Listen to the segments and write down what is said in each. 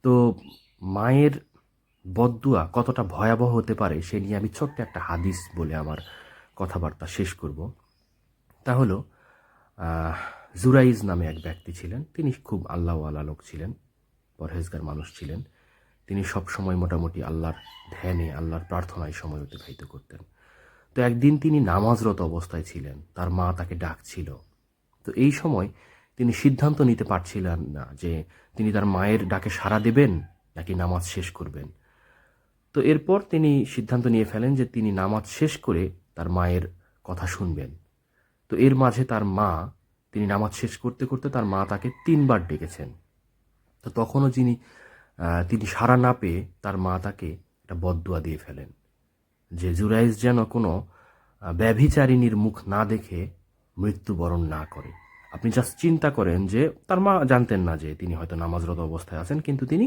তো মায়ের বদদুয়া কতটা ভয়াবহ হতে পারে সে নিয়ে আমি ছোট্ট একটা হাদিস বলে আমার কথাবার্তা শেষ করব। তা হলো আহ, জুরাইজ নামে এক ব্যক্তি ছিলেন। তিনি খুব আল্লাহওয়ালা লোক ছিলেন, পরহেজগার মানুষ ছিলেন। তিনি সব সময় মোটামুটি আল্লাহর ধ্যানে, আল্লাহর প্রার্থনায় সময় অতিবাহিত করতেন। তো একদিন তিনি নামাজরত অবস্থায় ছিলেন, তার মা তাকে ডাকছিল। তো এই সময় তিনি সিদ্ধান্ত নিতে পারছিলেন না যে তিনি তার মায়ের ডাকে সাড়া দেবেন নাকি নামাজ শেষ করবেন। তো এরপর তিনি সিদ্ধান্ত নিয়ে ফেলেন যে তিনি নামাজ শেষ করে তার মায়ের কথা শুনবেন। তো এর মাঝে তার মা, তিনি নামাজ শেষ করতে করতে তার মা তাকে 3বার ডেকেছেন। তো তখনও তিনি সাড়া না পেয়ে তার মা তাকে একটা বদদুয়া দিয়ে ফেলেন যে জুরাইজ যেন কোনো ব্যভিচারিণীর মুখ না দেখে মৃত্যুবরণ না করে। আপনি জাস্ট চিন্তা করেন যে তার মা জানতেন না যে তিনি হয়তো নামাজরত অবস্থায় আছেন, কিন্তু তিনি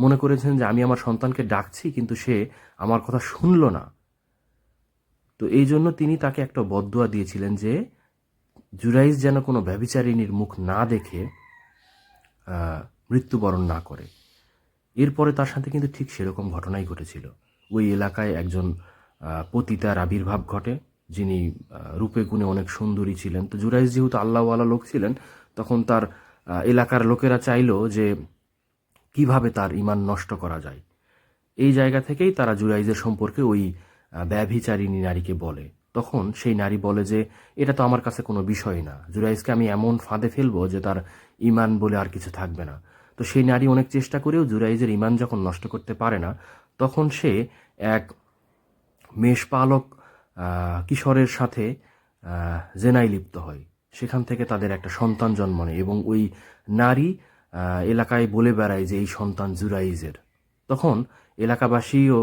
মনে করেছেন যে আমি আমার সন্তানকে ডাকছি কিন্তু সে আমার কথা শুনল না। তো এই জন্য তিনি তাকে একটা বদদুয়া দিয়েছিলেন যে জুরাইজ যেন কোনো ব্যভিচারিণীর মুখ না দেখে মৃত্যুবরণ না করে। এরপরে তার সাথে কিন্তু ঠিক সেরকম ঘটনাই ঘটেছিল। ওই এলাকায় একজন পতিতার আবির্ভাব ঘটে, যিনি রূপে গুণে অনেক সুন্দরী ছিলেন। তো জুরাইজ যেহেতু আল্লাহওয়ালা লোক ছিলেন, তখন তার এলাকার লোকেরা চাইল যে কিভাবে তার ঈমান নষ্ট করা যায়। এই জায়গা থেকেই তারা জুরাইজের সম্পর্কে ওই ব্যভিচারিণী নারীকে বলে। তখন সেই নারী বলে যে এটা তো আমার কাছে কোনো বিষয় না, জুরাইজকে আমি এমন ফাঁদে ফেলবো যে তার ঈমান বলে আর কিছু থাকবে না। তো সেই নারী অনেক চেষ্টা করেও জুরাইজের ঈমান যখন নষ্ট করতে পারে না, তখন সে এক মেষপালক কিশোরের সাথে জেনায় লিপ্ত হয়। সেখান থেকে তাদের একটা সন্তান জন্ম নেয় এবং ওই নারী এলাকায় বলে বেড়ায় যে এই সন্তান জুরাইজের। তখন এলাকাবাসীও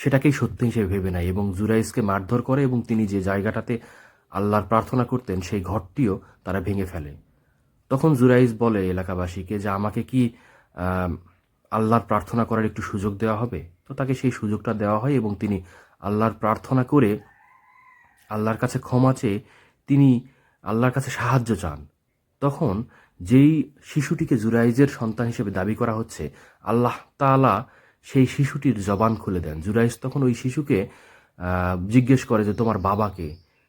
সেটাকেই সত্য হিসেবে ভেবে নেয় এবং জুরাইজকে মারধর করে এবং তিনি যে জায়গাটাতে আল্লাহর প্রার্থনা করতেন সেই ঘরটিও তারা ভেঙে ফেলে। তখন জুরাইজ বলে এলাকাবাসীকে যে আমাকে কি আহ, আল্লাহর প্রার্থনা করার একটু সুযোগ দেওয়া হবে। তো তাকে সেই সুযোগটা দেওয়া হয় এবং তিনি আল্লাহর প্রার্থনা করে আল্লাহর কাছে ক্ষমা চেয়ে তিনি আল্লাহর কাছে সাহায্য চান। তখন যেই শিশুটিকে জুরাইজের সন্তান হিসেবে দাবি করা হচ্ছে, আল্লাহ তাআলা সেই শিশুটির জবান খুলে দেন। জুরাইজ তখন ওই শিশুকে জিজ্ঞেস করে যে তোমার বাবাকে।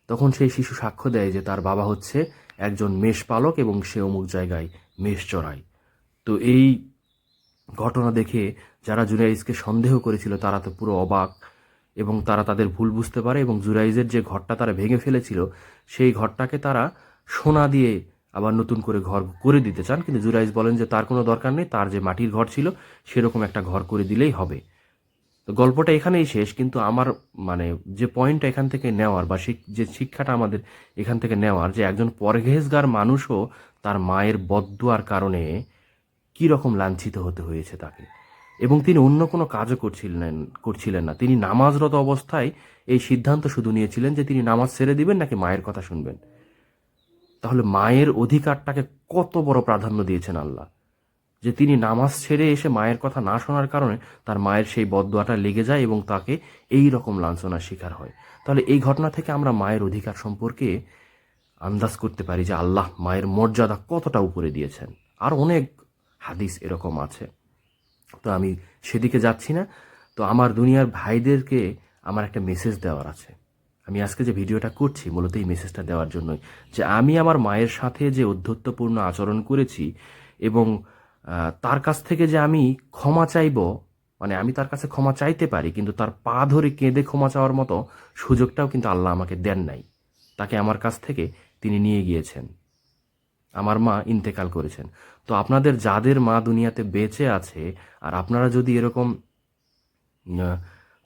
তখন সেই শিশু সাক্ষ্য দেয় যে তার বাবা হচ্ছে একজন মেষপালক এবং সে অমুক জায়গায় মেষ চড়ায়। তো এই ঘটনা দেখে যারা জুরাইজকে সন্দেহ করেছিল তারা তো পুরো অবাক এবং তারা তাদের ভুল বুঝতে পারে এবং জুরাইজের যে ঘরটা তারা ভেঙে ফেলেছিল সেই ঘরটাকে তারা সোনা দিয়ে আবার নতুন করে ঘর করে দিতে চান। কিন্তু জুরাইজ বলেন যে তার কোনো দরকার নেই, তার যে মাটির ঘর ছিল সেরকম একটা ঘর করে দিলেই হবে। তো গল্পটা এখানেই শেষ, কিন্তু আমার মানে যে পয়েন্টটা এখান থেকে নেওয়ার বা যে শিক্ষাটা আমাদের এখান থেকে নেওয়ার, যে একজন পরহেজগার মানুষও তার মায়ের বদদুয়ার কারণে কি রকম লাঞ্ছিত হতে হয়েছে তাকে, এবং তিনি অন্য কোনো কাজও করছিলেন না। তিনি নামাজরত অবস্থায় এই সিদ্ধান্ত শুধু নিয়েছিলেন যে তিনি নামাজ ছেড়ে দিবেন নাকি মায়ের কথা শুনবেন। তাহলে মায়ের অধিকারটাকে কত বড় প্রাধান্য দিয়েছেন আল্লাহ, যে তিনি নামাজ ছেড়ে এসে মায়ের কথা না শোনার কারণে তার মায়ের সেই বদদুয়াটা লেগে যায় এবং তাকে এই রকম লাঞ্ছনার শিকার হয়। তাহলে এই ঘটনা থেকে আমরা মায়ের অধিকার সম্পর্কে আন্দাজ করতে পারি যে আল্লাহ মায়ের মর্যাদা কতটা উপরে দিয়েছেন। আর অনেক হাদিস এরকম আছে, তো আমি সেদিকে যাচ্ছি না। তো আমার দুনিয়ার ভাইদেরকে আমার একটা মেসেজ দেওয়ার আছে। আমি আজকে যে ভিডিওটা করছি মূলত এই মেসেজটা দেওয়ার জন্যই, যে আমি আমার মায়ের সাথে যে অধ্যত্বপূর্ণ আচরণ করেছি এবং তার কাছ থেকে যে আমি ক্ষমা চাইব, মানে আমি তার কাছে ক্ষমা চাইতে পারি কিন্তু তার পা ধরে কেঁদে ক্ষমা চাওয়ার মতো সুযোগটাও কিন্তু আল্লাহ আমাকে দেন নাই। তাকে আমার কাছ থেকে তিনি নিয়ে গিয়েছেন, আমার মা ইন্তেকাল করেছেন। তো আপনাদের যাদের মা দুনিয়াতে বেঁচে আছে আর আপনারা যদি এরকম আহ,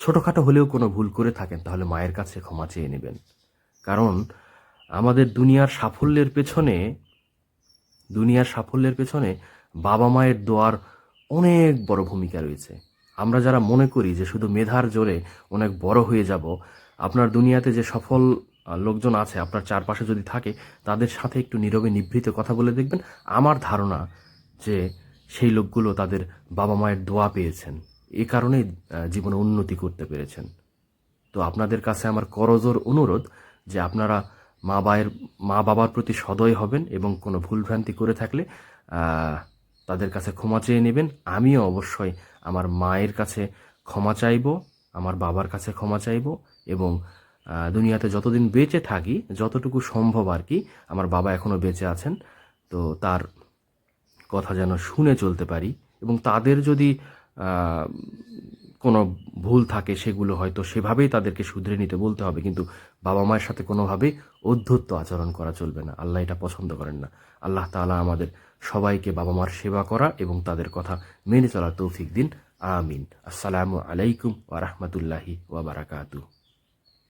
ছোটখাটো হলেও কোনো ভুল করে থাকেন তাহলে মায়ের কাছে ক্ষমা চেয়ে নেবেন। কারণ আমাদের দুনিয়ার সাফল্যের পেছনে বাবা মায়ের দোয়ার অনেক বড় ভূমিকা রয়েছে। আমরা যারা মনে করি যে শুধু মেধার জোরে অনেক বড় হয়ে যাব, আপনার দুনিয়াতে যে সফল লোকজন আছে আপনার চারপাশে যদি থাকে তাদের সাথে একটু নীরবে নিভৃত কথা বলে দেখবেন, আমার ধারণা যে সেই লোকগুলো তাদের বাবা মায়ের দোয়া পেয়েছেন, এ কারণেই জীবনে উন্নতি করতে পেরেছেন। তো আপনাদের কাছে আমার করজোর অনুরোধ যে আপনারা মা বাবার প্রতি সদয় হবেন এবং কোনো ভুলভ্রান্তি করে থাকলে তাদের কাছে ক্ষমা চেয়ে নেবেন। আমিও অবশ্যই আমার মায়ের কাছে ক্ষমা চাইব, আমার বাবার কাছে ক্ষমা চাইব, এবং দুনিয়াতে যতদিন বেঁচে থাকি, যতটুকু সম্ভব আর কি, আমার বাবা এখনও বেঁচে আছেন, তো তার কথা যেন শুনে চলতে পারি। এবং তাদের যদি আহ, কোনো ভুল থাকে সেগুলো হয়তো সেভাবেই তাদেরকে শুধরে নিতে বলতে হবে, কিন্তু বাবা মায়ের সাথে কোনোভাবেই অধ্যত্ত আচরণ করা চলবে না। আল্লাহ এটা পছন্দ করেন না। আল্লাহ তাআলা আমাদের সবাইকে বাবা মার সেবা করা এবং তাদের কথা মেনে চলার তৌফিক দিন। আমিন। আসসালামু আলাইকুম ওয়া রাহমাতুল্লাহি ওয়া বারাকাতুহু।